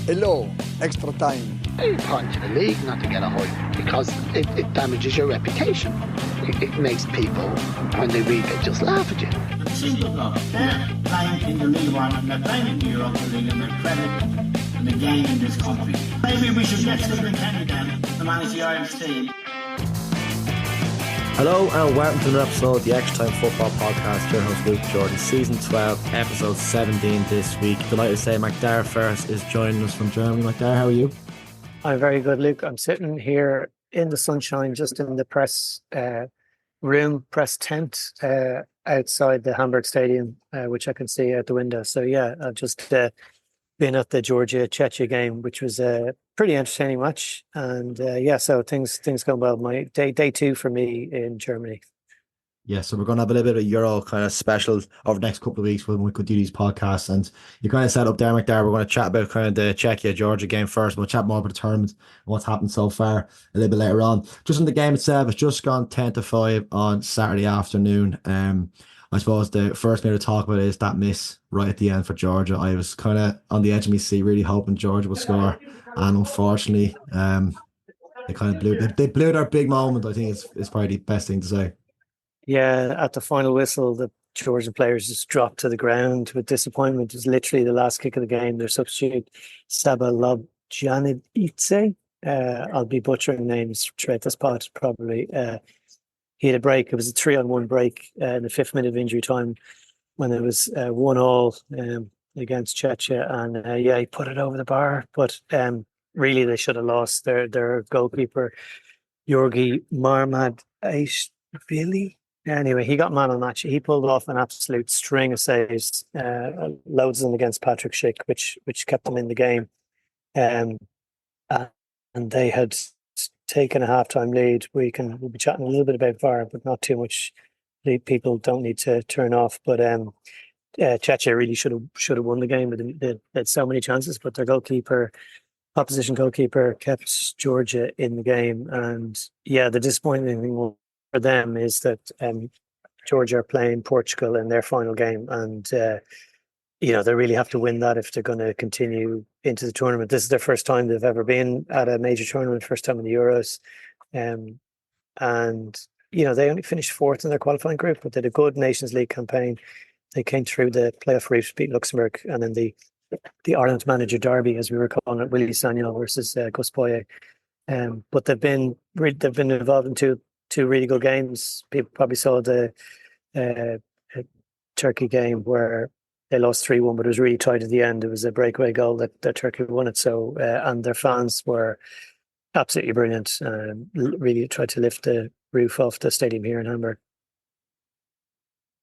Hello, Extratime. Any point to the league not to get a hug because it damages your reputation. It makes people, when they read it, just laugh at you. The single club, they're playing in the League One and they're playing in the Europa League and they're credit and the game in this country. Maybe we should get Stephen Kenny down to manage the Irish team. Hello and welcome to another episode of the Extratime Football Podcast. Your host Luke Jordan, Season 12, Episode 17 this week. Delighted to say Macdara first is joining us from Germany. Macdara, how are you? I'm very good, Luke. I'm sitting here in the sunshine, just in the press press tent outside the Hamburg stadium, which I can see out the window. So yeah, I've just been at the Georgia Czechia game, which was a pretty entertaining match. And so things going well. My day two for me in Germany. Yeah, so we're going to have a little bit of a Euro kind of special over the next couple of weeks when we could do these podcasts. And you kind of set up there, Macdara. We're going to chat about kind of the Czechia-Georgia game first. We'll chat more about the tournament and what's happened so far a little bit later on. Just in the game itself, it's just gone 10-5 on Saturday afternoon. I suppose the first thing to talk about is that miss right at the end for Georgia. I was kind of on the edge of my seat, really hoping Georgia would score. And unfortunately, they kind of blew their big moment, I think is probably the best thing to say. Yeah, at the final whistle, the Georgian players just dropped to the ground with disappointment. It was literally the last kick of the game. Their substitute, Sabalobjanidze, I'll be butchering names throughout this part probably. He had a break. It was a 3-on-1 break in the 5th minute of injury time when it was 1-1 against Czechia. And he put it over the bar. But really, they should have lost. Their goalkeeper, Georgi Marmadashvili. Anyway, he got man on match. He pulled off an absolute string of saves, loads of them against Patrick Schick, which kept them in the game. And they had taken a halftime lead. We'll be chatting a little bit about VAR, but not too much. People don't need to turn off. But Czechia really should have won the game. They had so many chances, but their opposition goalkeeper, kept Georgia in the game. And yeah, the disappointing thing for them is that Georgia are playing Portugal in their final game, and they really have to win that if they're going to continue into the tournament. This is their first time they've ever been at a major tournament, first time in the Euros, and they only finished fourth in their qualifying group, but they had a good Nations League campaign. They came through the playoff route, beat Luxembourg, and then the Ireland manager derby, as we were calling it, Willie Sagnol versus Gus Poyet. But they've been involved in two really good games. People probably saw the Turkey game where they lost 3-1, but it was really tight at the end. It was a breakaway goal that Turkey won it. So, and their fans were absolutely brilliant. Really tried to lift the roof off the stadium here in Hamburg.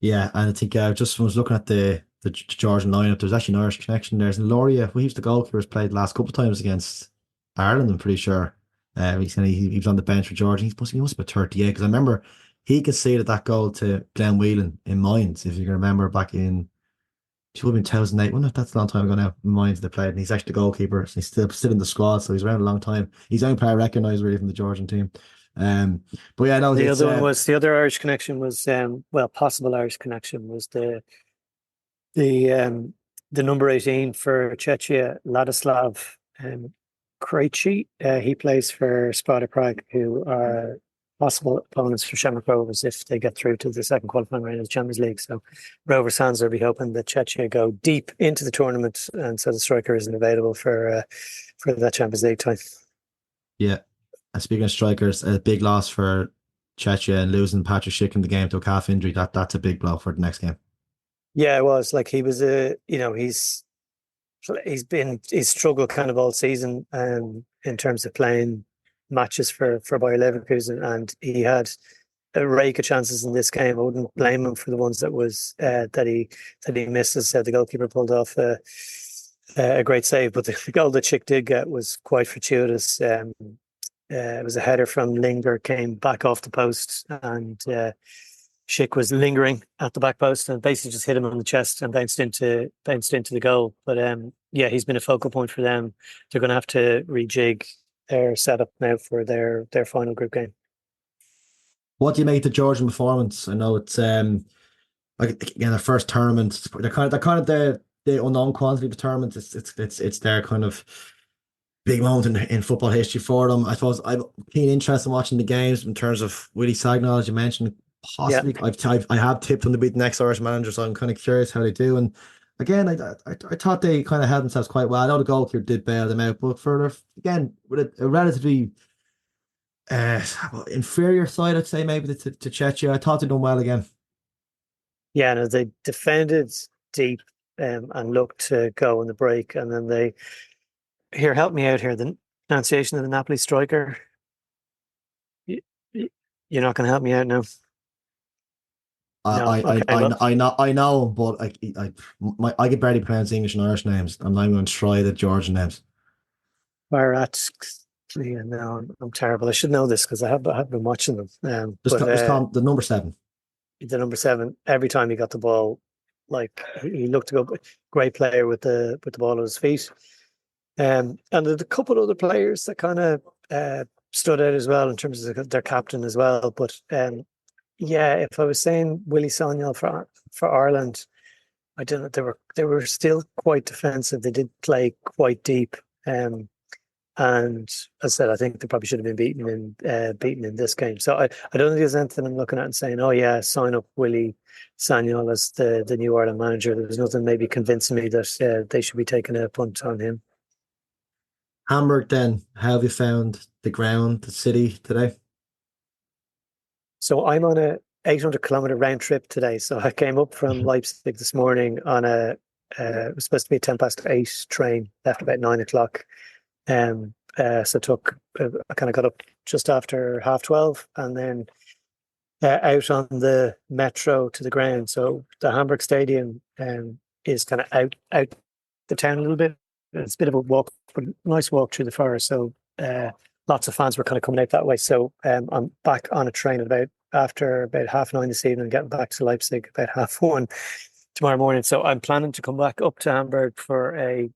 Yeah, and I think I just was looking at the Georgian lineup. There's actually an Irish connection there. And Lauria, who used the goalkeepers, played the last couple of times against Ireland, I'm pretty sure. He was on the bench for Georgia. He must be 38, because I remember he conceded that goal to Glenn Whelan in Mines, if you can remember, back in, it would have been 2008. Wonder if that's a long time ago now. Mines they played, and he's actually the goalkeeper. So he's still in the squad, so he's around a long time. He's the only player I recognise really from the Georgian team. But yeah, no. The other Irish connection was possible Irish connection was the number 18 for Czechia, Ladislav Krejci. He plays for Sparta Prague, who are possible opponents for Shamrock Rovers if they get through to the second qualifying round of the Champions League. So Rovers fans will be hoping that Czechia go deep into the tournament, and so the striker isn't available for that Champions League time. Yeah, and speaking of strikers, a big loss for Czechia and losing Patrick Schick in the game to a calf injury. That's a big blow for the next game. Yeah, it was. Like, he was he's struggled kind of all season in terms of playing matches for Bayer Leverkusen, and he had a rake of chances in this game. I wouldn't blame him for the ones that he missed. As I said, the goalkeeper pulled off a great save, but the goal that Schick did get was quite fortuitous. It was a header from Linger, came back off the post, and Schick was lingering at the back post and basically just hit him on the chest and bounced into the goal. But he's been a focal point for them. They're going to have to rejig their setup now for their final group game. What do you make of the Georgian performance? I know it's again, their first tournament. They're kind of the the unknown quantity of the tournament. It's their kind of big moment in football history for them. I suppose I've keen interest in watching the games in terms of Willie Sagnol, as you mentioned. Yeah, Possibly, I have tipped them to beat the next Irish manager, so I'm kind of curious how they do. And again, I thought they kind of held themselves quite well. I know the goalkeeper did bail them out, but again with a relatively inferior side, I'd say maybe to Czechia, I thought they done well again. yeah. No, they defended deep and looked to go on the break, and then they here help me out here. The pronunciation of the Napoli striker. You, you're not going to help me out now. No, okay. Well, I know, but I could barely pronounce English and Irish names. I'm not even going to try the Georgian names. Barat. Yeah, no, I'm terrible. I should know this because I have been watching them. Just call him the number 7. The number 7. Every time he got the ball, like he looked to go. Great player with the ball at his feet. And there's a couple of other players that kind of stood out as well in terms of their captain as well. But yeah, if I was saying Willie Sagnol for Ireland, I don't know. They were still quite defensive. They did play quite deep. And as I said, I think they probably should have been beaten in this game. So I don't think there's anything I'm looking at and saying, oh yeah, sign up Willie Sagnol as the new Ireland manager. There's nothing maybe convincing me that they should be taking a punt on him. Hamburg, then, how have you found the ground, the city today? So I'm on a 800-kilometer round trip today. So I came up from Leipzig this morning on it was supposed to be a 8:10 train, left about 9 o'clock. So I kind of got up just after 12:30 and then out on the metro to the ground. So the Hamburg Stadium is kind of out the town a little bit. It's a bit of a walk, but a nice walk through the forest. So lots of fans were kind of coming out that way. So I'm back on a train after about 9:30 this evening, getting back to Leipzig about 1:30 tomorrow morning. So I'm planning to come back up to Hamburg for a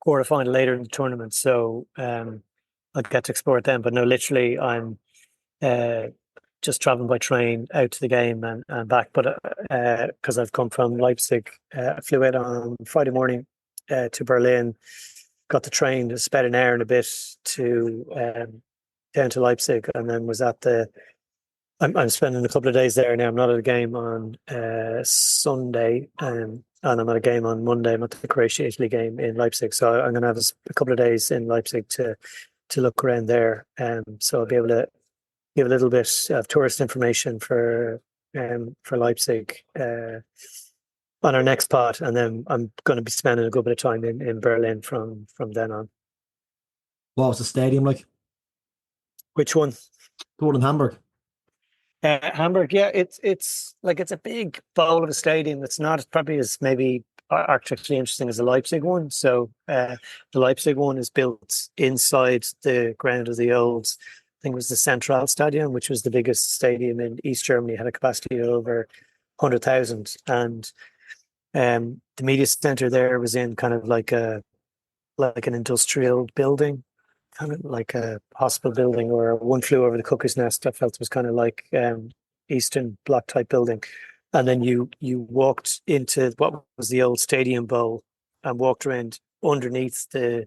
quarterfinal later in the tournament. So I'll get to explore it then. But no, literally, I'm just traveling by train out to the game and back. But because I've come from Leipzig, I flew out on Friday morning to Berlin, got the train, spent an hour and a bit to down to Leipzig, and then was at I'm spending a couple of days there now. I'm not at a game on Sunday, and I'm at a game on Monday. I'm at the Croatia-Italy game in Leipzig, so I'm going to have a couple of days in Leipzig to look around there. So I'll be able to give a little bit of tourist information for Leipzig on our next part, and then I'm going to be spending a good bit of time in Berlin from then on. What was the stadium like? Which one? The one in Hamburg. Hamburg, yeah, it's like it's a big bowl of a stadium. It's not probably as maybe architecturally interesting as the Leipzig one. So the Leipzig one is built inside the ground of the old, I think it was the Central Stadium, which was the biggest stadium in East Germany, had a capacity of over 100,000. And the media center there was in kind of like an industrial building, kind of like a hospital building, or one flew over the cuckoo's nest. I felt it was kind of like Eastern Bloc type building. And then you walked into what was the old Stadium Bowl and walked around underneath the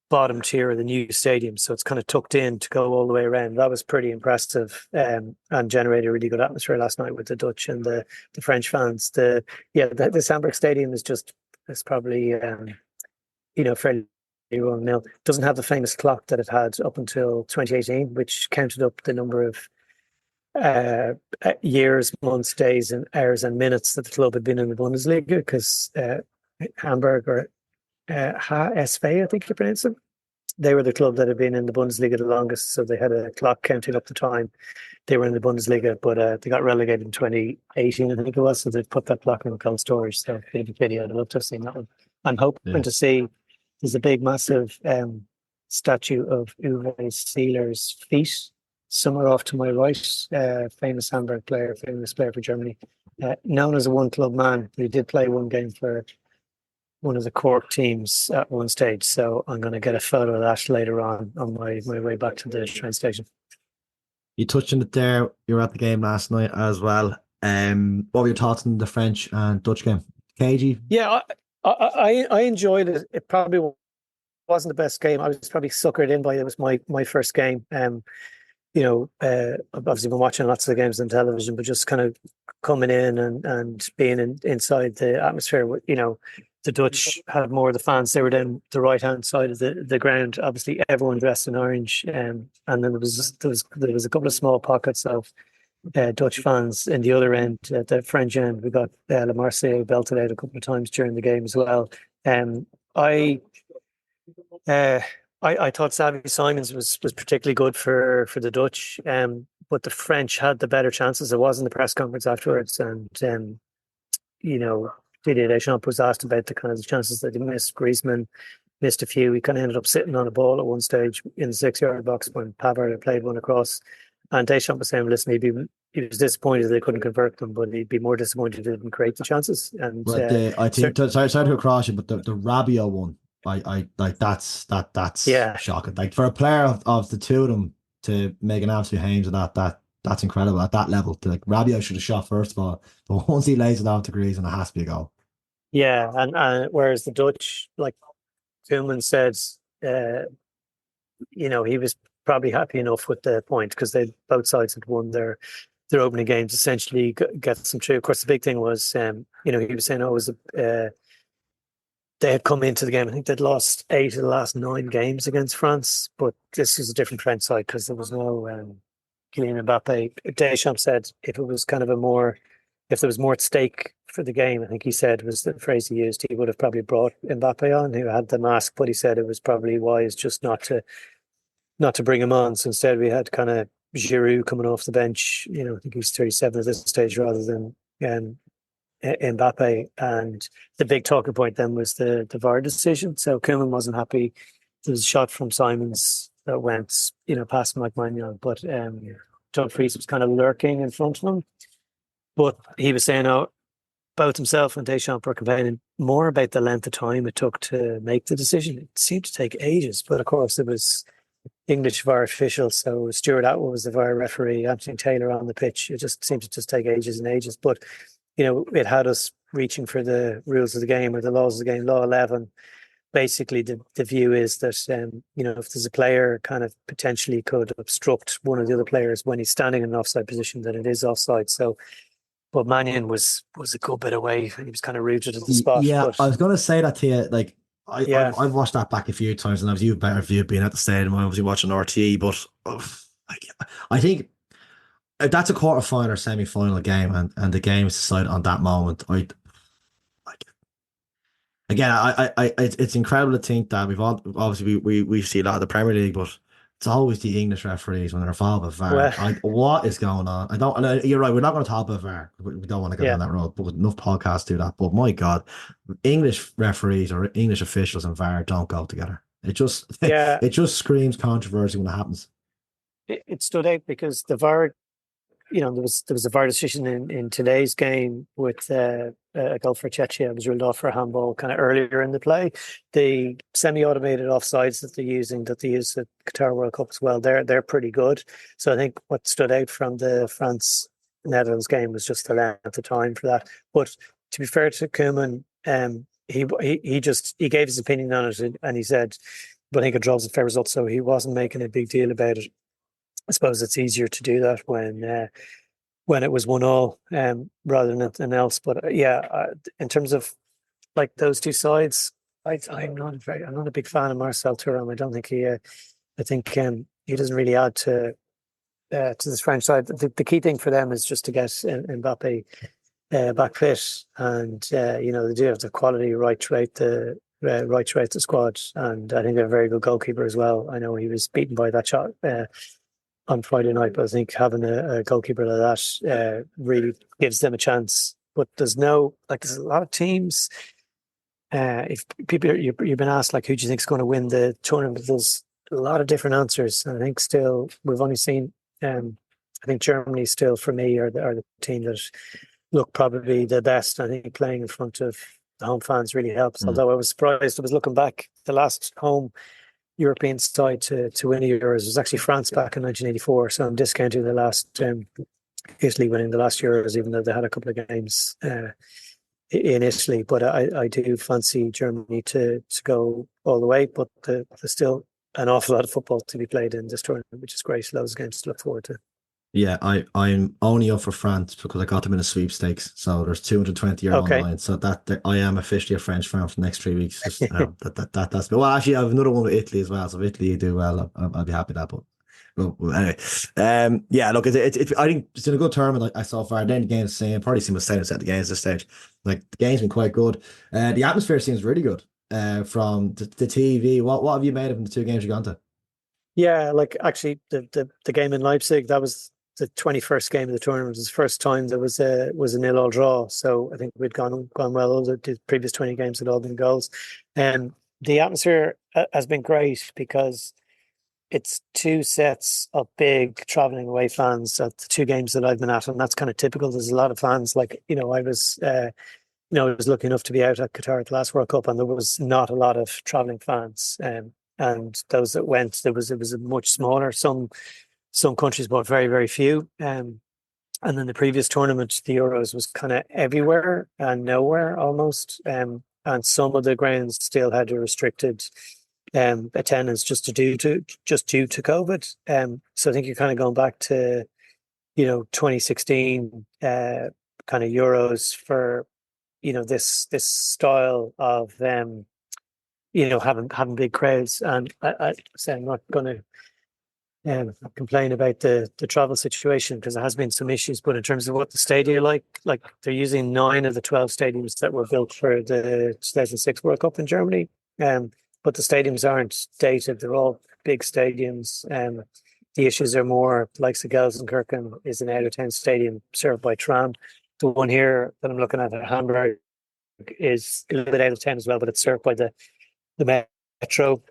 bottom tier of the new stadium. So it's kind of tucked in to go all the way around. That was pretty impressive and generated a really good atmosphere last night with the Dutch and the French fans. The Hamburg Stadium is probably fairly well-known. Doesn't have the famous clock that it had up until 2018, which counted up the number of years, months, days, and hours and minutes that the club had been in the Bundesliga, because Hamburg, or HSV, I think you pronounce them, they were the club that had been in the Bundesliga the longest, so they had a clock counting up the time they were in the Bundesliga, but they got relegated in 2018, I think it was, so they put that clock in cold storage. So bit of a pity. I'd love to have seen that one. I'm hoping to see, there's a big, massive statue of Uwe Seeler's feet somewhere off to my right, famous Hamburg player, famous player for Germany, known as a one-club man, but he did play one game for one of the Cork teams at one stage. So I'm going to get a photo of that later on my way back to the train station. You touched on it there. You were at the game last night as well. What were your thoughts on the French and Dutch game? KG? Yeah, I enjoyed it. It probably wasn't the best game. I was probably suckered in by it. It was my first game. I've obviously been watching lots of the games on television, but just kind of coming in and being inside the atmosphere. The Dutch had more of the fans. They were down the right hand side of the ground. Obviously, everyone dressed in orange, and then there was a couple of small pockets of Dutch fans in the other end, at the French end. We got La Marseillaise belted out a couple of times during the game as well. I thought Xavi Simons was particularly good for the Dutch, but the French had the better chances. It was in the press conference afterwards, and Didier Deschamps was asked about the kind of the chances that he missed. Griezmann missed a few. He kind of ended up sitting on a ball at one stage in the 6-yard box when Pavard had played one across. And Deschamps was saying, listen, he was disappointed they couldn't convert them, but he'd be more disappointed they didn't create the chances. And I think sorry to cross you, but the Rabiot one, I like that's shocking. Like for a player of the two of them to make an absolute hames of that's incredible at that level. Rabiot should have shot first of all, but once he lays it off to Griezmann, it has to be a goal. Yeah, and whereas the Dutch, like Koeman said, he was probably happy enough with the point because both sides had won their opening games, essentially get them through. Of course, the big thing was, he was saying, they had come into the game. I think they'd lost 8 of the last 9 games against France, but this was a different French side because there was no Kylian Mbappe. Deschamps said if there was more at stake for the game, I think he said was the phrase he used, he would have probably brought Mbappe on, who had the mask, but he said it was probably wise just not to bring him on. So instead we had kind of Giroud coming off the bench. I think he's 37 at this stage rather than Mbappe. And the big talking point then was the VAR decision. So Koeman wasn't happy. There was a shot from Simons that went, past Mike Magnon, but Dumfries was kind of lurking in front of him. But he was saying, both himself and Deschamps were complaining more about the length of time it took to make the decision. It seemed to take ages, but of course it was English VAR official, so Stuart Atwell was the VAR referee, Anthony Taylor on the pitch. It just seemed to just take ages and ages. But, it had us reaching for the rules of the game or the laws of the game. Law 11, basically the view is that, if there's a player kind of potentially could obstruct one of the other players when he's standing in an offside position, then it is offside. So, but Mannion was a good bit away. He was kind of rooted at the spot. Yeah, but I was going to say that to you. Like, I've watched that back a few times, and you have a better view being at the stadium. I was watching RTE, but I think that's a quarter-final or semi-final game, and the game is decided on that moment. It's incredible to think that we see a lot of the Premier League, but it's always the English referees when they're involved with VAR. What is going on? You're right. We're not going to talk about VAR. We don't want to go down that road. But enough podcasts do that. But my God, English referees or English officials and VAR don't go together. It just screams controversy when it happens. It stood out because the VAR, there was a VAR decision in today's game with a goal for Czechia. It was ruled off for a handball kind of earlier in the play. The semi-automated offsides that they use at the Qatar World Cup as well, they're pretty good. So I think what stood out from the France-Netherlands game was just the length of time for that. But to be fair to Koeman, he gave his opinion on it, and he said, but I think it draws a fair result, so he wasn't making a big deal about it. I suppose it's easier to do that when it was 1-1 rather than anything else. But in terms of like those two sides, I'm not a big fan of Marcel Thuram. I don't think he doesn't really add to this French side. The key thing for them is just to get Mbappe back fit, and they do have the quality right throughout the squad, and I think they're a very good goalkeeper as well. I know he was beaten by that shot on Friday night, but I think having a goalkeeper like that really gives them a chance. But there's a lot of teams. If people you've been asked like who do you think is going to win the tournament, there's a lot of different answers. And I think still we've only seen. I think Germany still for me are the team that look probably the best. I think playing in front of the home fans really helps. Although I was surprised. I was looking back, the last home European side to win a Euros was actually France back in 1984. So I'm discounting the last Italy winning the last Euros, even though they had a couple of games in Italy, but I do fancy Germany to go all the way. But there's still an awful lot of football to be played in this tournament, which is great. Loads of games to look forward to. Yeah, I'm only up for France because I got them in a sweepstakes. So there's 220 € on the Okay. line. So that I am officially a French fan for the next 3 weeks. Just, that's well. Actually, I have another one with Italy as well. So if Italy do well, I'll be happy with that. But well, anyway, yeah. Look, I think it's been a good tournament. I so far. Then the game's same. Probably seem the same as at the games at this stage. Like the game's been quite good. The atmosphere seems really good. From the TV. What have you made of the two games you've gone to? Yeah, like actually the game in Leipzig, that was the 21st game of the tournament. It was the first time there was a 0-0 draw. So I think we'd gone well. All the previous 20 games had all been goals. And the atmosphere has been great because it's two sets of big traveling away fans at the two games that I've been at, and that's kind of typical. There's a lot of fans. Like, I was I was lucky enough to be out at Qatar at the last World Cup, and there was not a lot of traveling fans. And those that went, it was a much smaller. Some countries, but very, very few. And then the previous tournament, the Euros, was kind of everywhere and nowhere almost. And some of the grounds still had a restricted attendance due to COVID. So I think you're kind of going back to 2016 kind of Euros for this style of having big crowds. And I say I'm not going to complain about the travel situation because there has been some issues, but in terms of what the stadia like they're using 9 of the 12 stadiums that were built for the 2006 World Cup in Germany, but the stadiums aren't dated. They're all big stadiums. The issues are more like Gelsenkirchen is an out of town stadium served by tram. The one here that I'm looking at Hamburg is a little bit out of town as well, but it's served by the metro.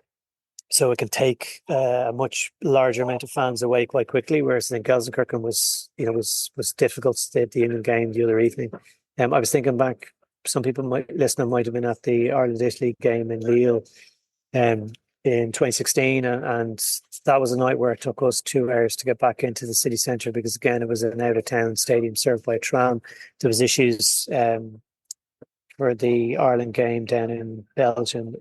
So it can take a much larger amount of fans away quite quickly, whereas I think Gelsenkirchen was difficult to stay at the England game the other evening. I was thinking back, some people might have been at the Ireland-Italy game in Lille in 2016, and that was a night where it took us 2 hours to get back into the city centre because, again, it was an out-of-town stadium served by a tram. There was issues for the Ireland game down in Belgium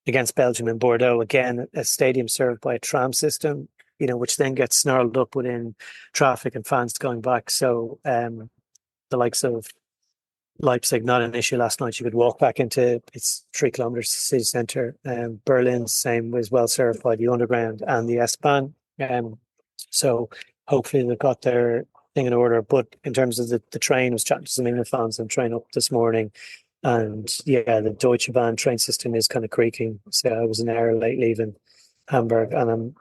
against Belgium in Bordeaux, again, a stadium served by a tram system, which then gets snarled up within traffic and fans going back. So the likes of Leipzig, not an issue last night. You could walk back into, it's 3 kilometers to the city centre. Berlin, same, was well served by the Underground and the S-Bahn. So hopefully they've got their thing in order. But in terms of the train, I was chatting to some England fans on train up this morning. And yeah, the Deutsche Bahn train system is kind of creaking. So I was an hour late leaving Hamburg, and I'm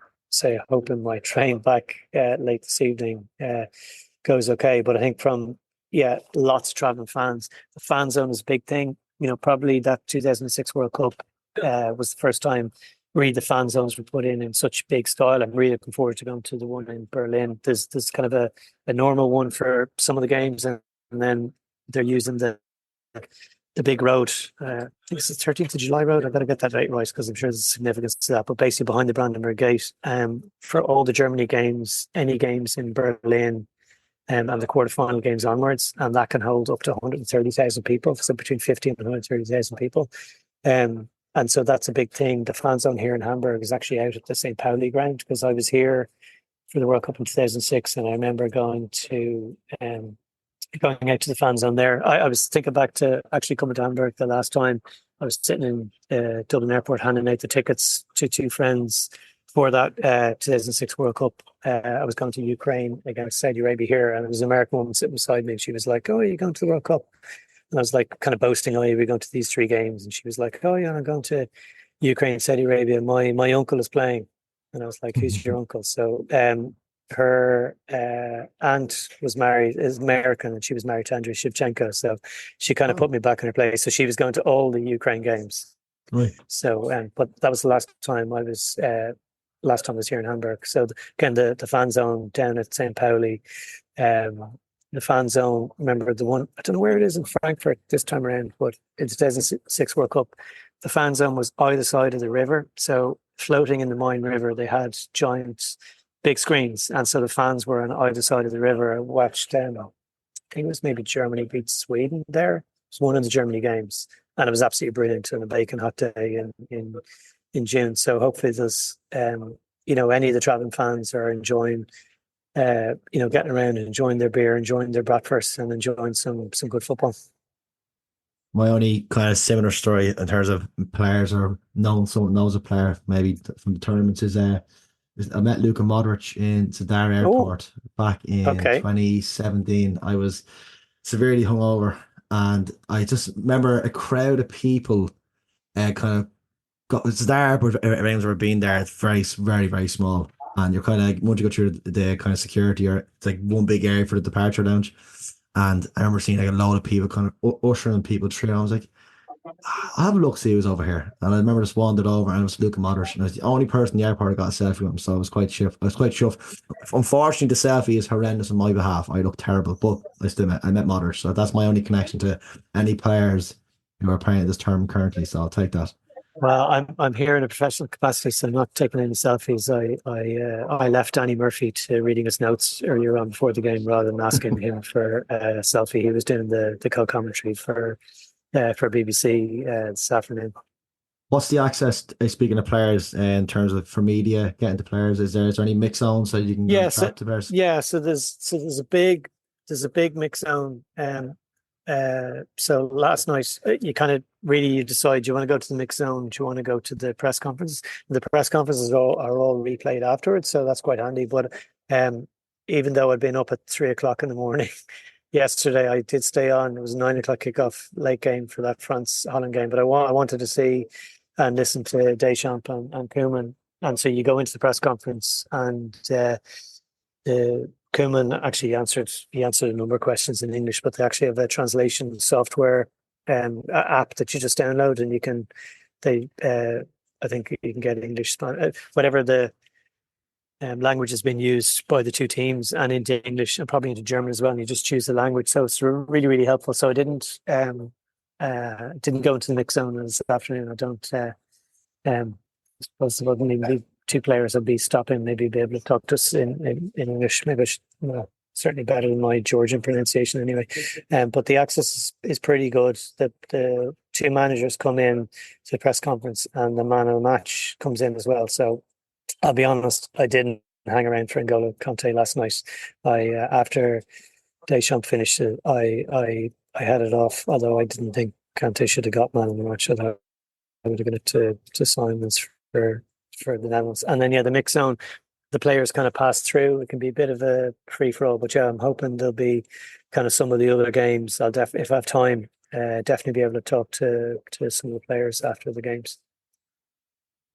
hoping my train back late this evening goes okay. But I think lots of traveling fans. The fan zone is a big thing. Probably that 2006 World Cup was the first time really the fan zones were put in such big style. I'm really looking forward to going to the one in Berlin. There's kind of a normal one for some of the games, and then they're using the big road. I think it's the 13th of July road. I better get that right because I'm sure there's a significance to that. But basically behind the Brandenburg Gate, for all the Germany games, any games in Berlin, and the quarterfinal games onwards, and that can hold up to 130,000 people, so between 50 and 130,000 people. And so that's a big thing. The fan zone here in Hamburg is actually out at the St. Pauli ground because I was here for the World Cup in 2006, and I remember going out to the fan zone there. I was thinking back to actually coming to Hamburg the last time. I was sitting in Dublin Airport handing out the tickets to 2 friends for that 2006 World Cup. I was going to Ukraine against Saudi Arabia here, and there was an American woman sitting beside me, and she was like, "Oh, are you going to the World Cup?" And I was like, kind of boasting, "Oh, yeah, we're going to these 3 games." And she was like, "Oh, yeah, I'm going to Ukraine, Saudi Arabia. My uncle is playing." And I was like, "Who's your uncle?" So her aunt is American, and she was married to Andrei Shevchenko. So she kind of put me back in her place. So she was going to all the Ukraine games. Right. So, but that was the last time I was here in Hamburg. So again, the fan zone down at St. Pauli, the fan zone, remember the one, I don't know where it is in Frankfurt this time around, but in the 2006 World Cup, the fan zone was either side of the river. So floating in the Main River, they had giant big screens, and so the fans were on either side of the river. I watched I think it was maybe Germany beat Sweden there, was one of the Germany games, and it was absolutely brilliant on a bacon hot day in June. So hopefully there's any of the traveling fans are enjoying getting around and enjoying their beer, enjoying their bratwurst, and enjoying some good football. My only kind of similar story in terms of players or knowing someone knows a player maybe from the tournaments is I met Luka Modric in Zadar Airport back in Okay. 2017. I was severely hungover, and I just remember a crowd of people kind of got Zadar Airport around were being there. It's very, very, very small. And you're kind of like, once you go through the kind of security, it's like one big area for the departure lounge. And I remember seeing like a load of people kind of ushering people through. And I was like, I'll have a look, see who's over here. And I remember just wandered over, and it was Luka Modric. And I was the only person in the airport that got a selfie with him. So I was quite chuffed. Unfortunately, the selfie is horrendous on my behalf. I look terrible, but I met Modric. So that's my only connection to any players who are playing at this term currently. So I'll take that. Well, I'm here in a professional capacity, so I'm not taking any selfies. I left Danny Murphy to reading his notes earlier on before the game rather than asking him for a selfie. He was doing the co-commentary for BBC this afternoon. What's the access, speaking of players, in terms of for media getting to players? Is there any mix zone so you can chat to players? Yeah, so there's a big mix zone. So last night you kind of you decide, do you want to go to the mix zone? Do you want to go to the press conference? The press conferences are all replayed afterwards, so that's quite handy. But even though I'd been up at 3:00 in the morning yesterday, I did stay on. It was a 9:00 kickoff late game for that France-Holland game, but I wanted to see and listen to Deschamps and Koeman. And so you go into the press conference, and Koeman actually answered a number of questions in English, but they actually have a translation software app that you just download, and I think you can get English, whatever the language has been used by the two teams, and into English and probably into German as well. And you just choose the language, so it's really, really helpful. So I didn't go into the mix zone this afternoon. I don't. I suppose there wouldn't even be two players I'd be stopping, maybe be able to talk to us in English. Maybe certainly better than my Georgian pronunciation anyway. But the access is pretty good. The two managers come in to the press conference, and the man of the match comes in as well. So I'll be honest, I didn't hang around for N'Golo Kante last night. After Deschamps finished it, I headed off, although I didn't think Kante should have got man of the match. I thought I would have given it to Simons for the Netherlands. And then the mix zone, the players kind of pass through. It can be a bit of a free-for-all, but I'm hoping there'll be kind of some of the other games. I'll if I have time, definitely be able to talk to some of the players after the games.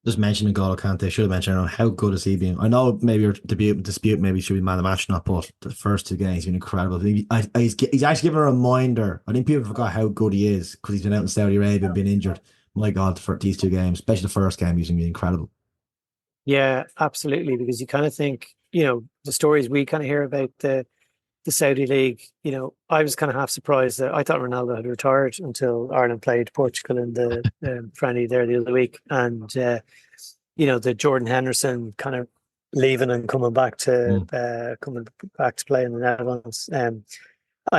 Just mentioning N'Golo Kante, should have mentioned how good has he been. I know maybe your dispute maybe should be man of the match, not, but the first two games he's been incredible. He's actually given a reminder. I think people forgot how good he is because he's been out in Saudi Arabia and been injured. My God, for these two games, especially the first game, he's been incredible. Yeah, absolutely. Because you kind of think, the stories we kind of hear about the Saudi League, I was kind of half surprised that I thought Ronaldo had retired until Ireland played Portugal in the friendly there the other week. And, the Jordan Henderson kind of leaving and coming back to play in the Netherlands. And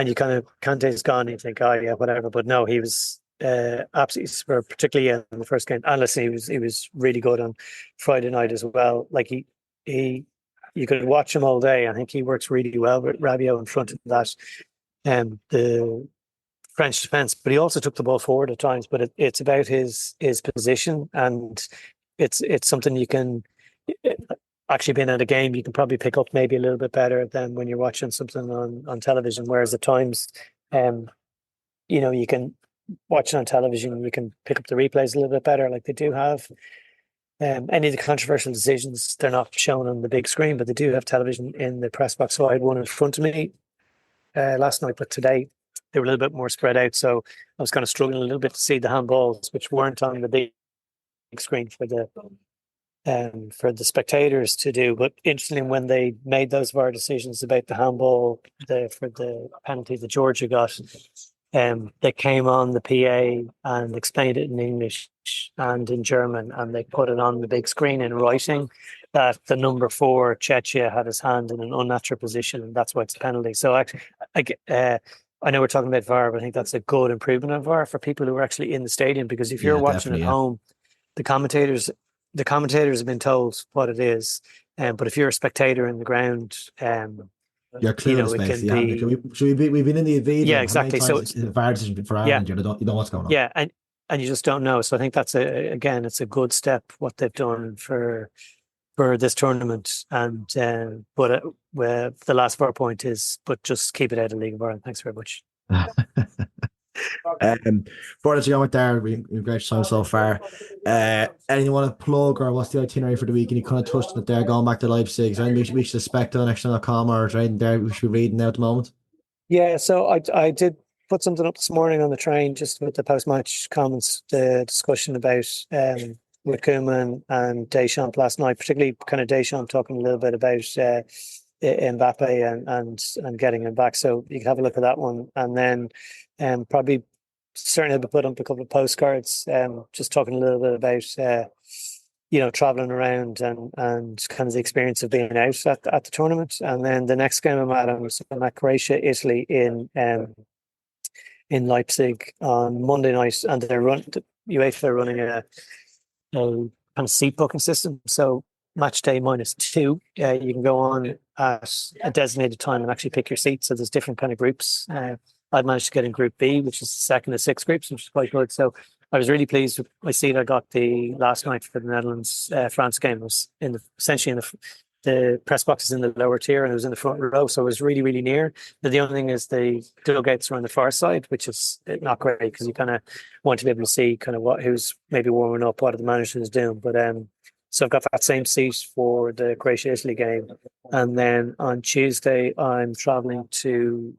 you kind of, Kante's gone, and you think, oh yeah, whatever. But no, he was absolutely superb, particularly in the first game. And listen, he was really good on Friday night as well. Like he you could watch him all day. I think he works really well with Rabiot in front of that the French defence, but he also took the ball forward at times. But it's about his position, and it's something you can actually, being at a game, you can probably pick up maybe a little bit better than when you're watching something on television. Whereas at times, you can watch it on television, you can pick up the replays a little bit better. Like they do have any of the controversial decisions, they're not shown on the big screen, but they do have television in the press box. So I had one in front of me last night, but today they were a little bit more spread out. So I was kind of struggling a little bit to see the handballs, which weren't on the big screen for the spectators to do. But interestingly, when they made those VAR decisions about the handball for the penalty that Georgia got, they came on the PA and explained it in English and in German, and they put it on the big screen in writing that the number 4 Czechia had his hand in an unnatural position, and that's why it's a penalty. So actually, I know we're talking about VAR, but I think that's a good improvement of VAR for people who are actually in the stadium, because if you're watching at home, the commentators have been told what it is, but if you're a spectator in the ground, you're clueless, basically. We've been in the Aviva. Yeah, exactly. So it's a VAR decision for Ireland. You don't know what's going on. Yeah, and you just don't know. So I think that's it's a good step what they've done for this tournament. And but the last VAR point is, but just keep it out of League of Ireland. Thanks very much. Before I go with there, we've great time so far. Anything you want to plug, or what's the itinerary for the week? And you kind of touched on it there, going back to Leipzig. Is there anything we should expect on Extratime or anything there we should be reading now at the moment? Yeah, so I did put something up this morning on the train, just with the post-match comments, the discussion about with Koeman and Deschamps last night, particularly kind of Deschamps talking a little bit about Mbappe and getting him back. So you can have a look at that one, and then probably certainly I'll be putting up a couple of postcards, just talking a little bit about traveling around and kind of the experience of being out at the tournament. And then the next game I'm at Croatia, Italy in Leipzig on Monday night, and UEFA are running a kind of seat booking system. So match day -2, you can go on at a designated time and actually pick your seat. So there's different kind of groups. I'd managed to get in Group B, which is the second of 6 groups, which is quite good. So I was really pleased with my seat I got the last night for the Netherlands France game. I was essentially in the press boxes in the lower tier, and it was in the front row, so it was really, really near. But the only thing is the dugouts are on the far side, which is not great, because you kind of want to be able to see kind of who's maybe warming up, what the manager is doing. But so I've got that same seat for the Croatia-Italy game. And then on Tuesday, I'm travelling to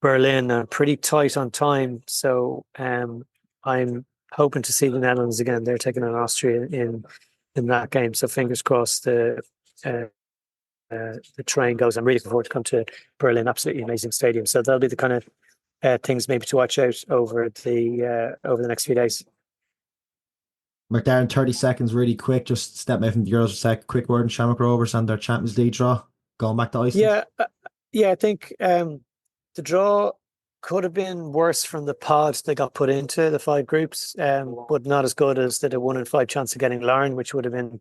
Berlin. I'm pretty tight on time, so I'm hoping to see the Netherlands again. They're taking on Austria in that game, so fingers crossed the train goes. I'm really looking forward to come to Berlin. Absolutely amazing stadium. So that'll be the kind of things maybe to watch out over the next few days. Macdara, 30 seconds, really quick. Just step away from the Euros for a sec. Quick word on Shamrock Rovers and their Champions League draw. Going back to Iceland. Yeah. I think the draw could have been worse from the pod they got put into, the 5 groups, but not as good as the 1 in 5 chance of getting Larne, which would have been,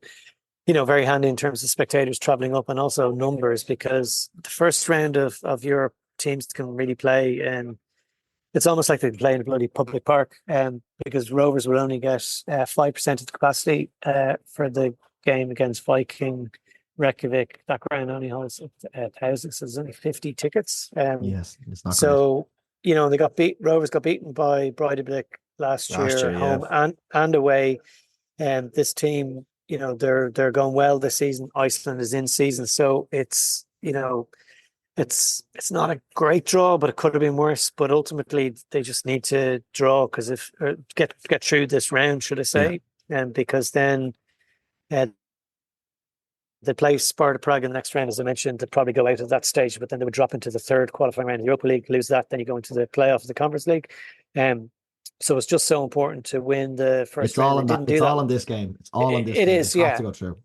very handy in terms of spectators travelling up, and also numbers, because the first round of Europe teams can really play, and it's almost like they play in a bloody public park, because Rovers will only get 5% of the capacity for the game against Viking Reykjavik. That ground only has 1,000, so there's only 50 tickets. Yes, it's not so great. Rovers got beaten by Breidablik last year at home and away. And this team, they're going well this season. Iceland is in season, so it's it's not a great draw, but it could have been worse. But ultimately, they just need to draw, because get through this round, should I say? And because then they play Sparta Prague in the next round, as I mentioned. They'd probably go out at that stage, but then they would drop into the third qualifying round of the Europa League, lose that, then you go into the playoff of the Conference League. So it's just so important to win the first round. It's all in this game. It's all in this game. It is, yeah. Have to go through.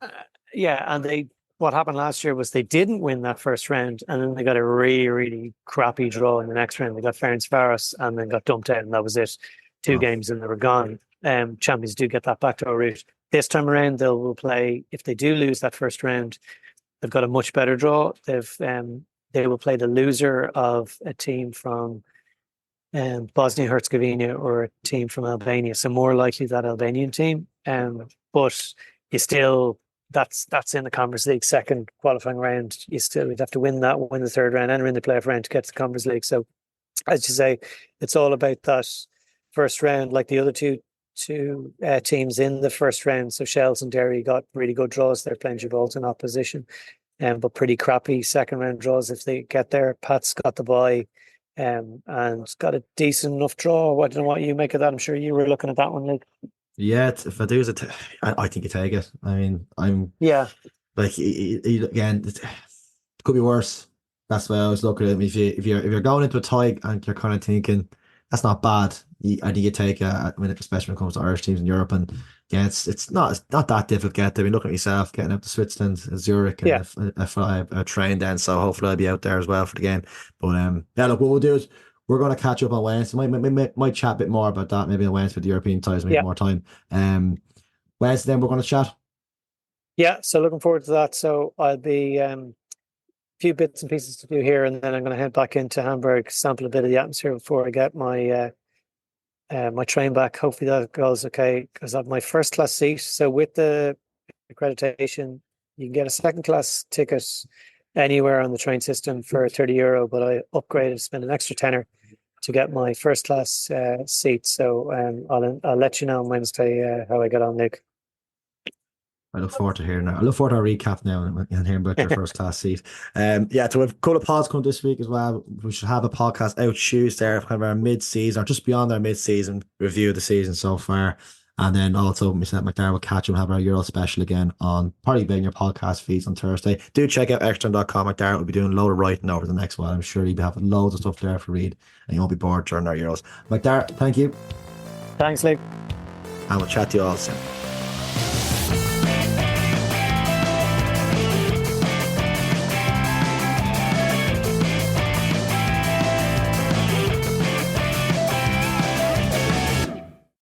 And what happened last year was they didn't win that first round, and then they got a really, really crappy draw in the next round. They got Ferencváros and then got dumped out, and that was it. 2 games and they were gone. Champions do get that back to our route. This time around, they will play, if they do lose that first round, they've got a much better draw. They will play the loser of a team from Bosnia-Herzegovina or a team from Albania. So more likely that Albanian team. But you still, that's in the Conference League second qualifying round. You'd have to win that, win the third round, and win the playoff round to get to the Conference League. So, as you say, it's all about that first round, like the other two teams in the first round. So Shells and Derry got really good draws. They're playing Gibraltar in opposition, but pretty crappy second round draws if they get there. Pat's got the bye, and got a decent enough draw. I don't know what you make of that. I'm sure you were looking at that one, Luke. Yeah, if I do, I think you take it. I mean, like again, it could be worse. That's why I was looking at it. If you're going into a tie and you're kind of thinking that's not bad, I think you take it. Especially when it comes to Irish teams in Europe, and yeah, it's not that difficult to get there. I mean, look at yourself getting up to Switzerland, Zurich, and a train then. So hopefully I'll be out there as well for the game. But look, what we'll do is we're going to catch up on Wednesday. Might chat a bit more about that. Maybe on Wednesday with the European ties, maybe more time. Wednesday, then we're going to chat. Yeah, so looking forward to that. So I'll be a few bits and pieces to do here, and then I'm going to head back into Hamburg, sample a bit of the atmosphere before I get my my train back. Hopefully that goes okay, because I have my first class seat. So with the accreditation, you can get a second class ticket anywhere on the train system for €30, but I upgraded, spent an extra tenner to get my first class seat. So I'll let you know on Wednesday how I get on, Luke. I look forward to hearing that. I look forward to our recap now and hearing about your first class seat. So we've a couple of pods coming this week as well. We should have a podcast out Tuesday, kind of our mid-season or just beyond our mid-season review of the season so far. And then also myself and Macdara will catch up and have our Euro special again on probably being your podcast feeds on Thursday. Do check out extratime.com. Macdara will be doing a load of writing over the next while. I'm sure he'll be having loads of stuff there for read and you won't be bored during our Euros. Macdara, thank you. Thanks, Luke. And we'll chat to you all soon.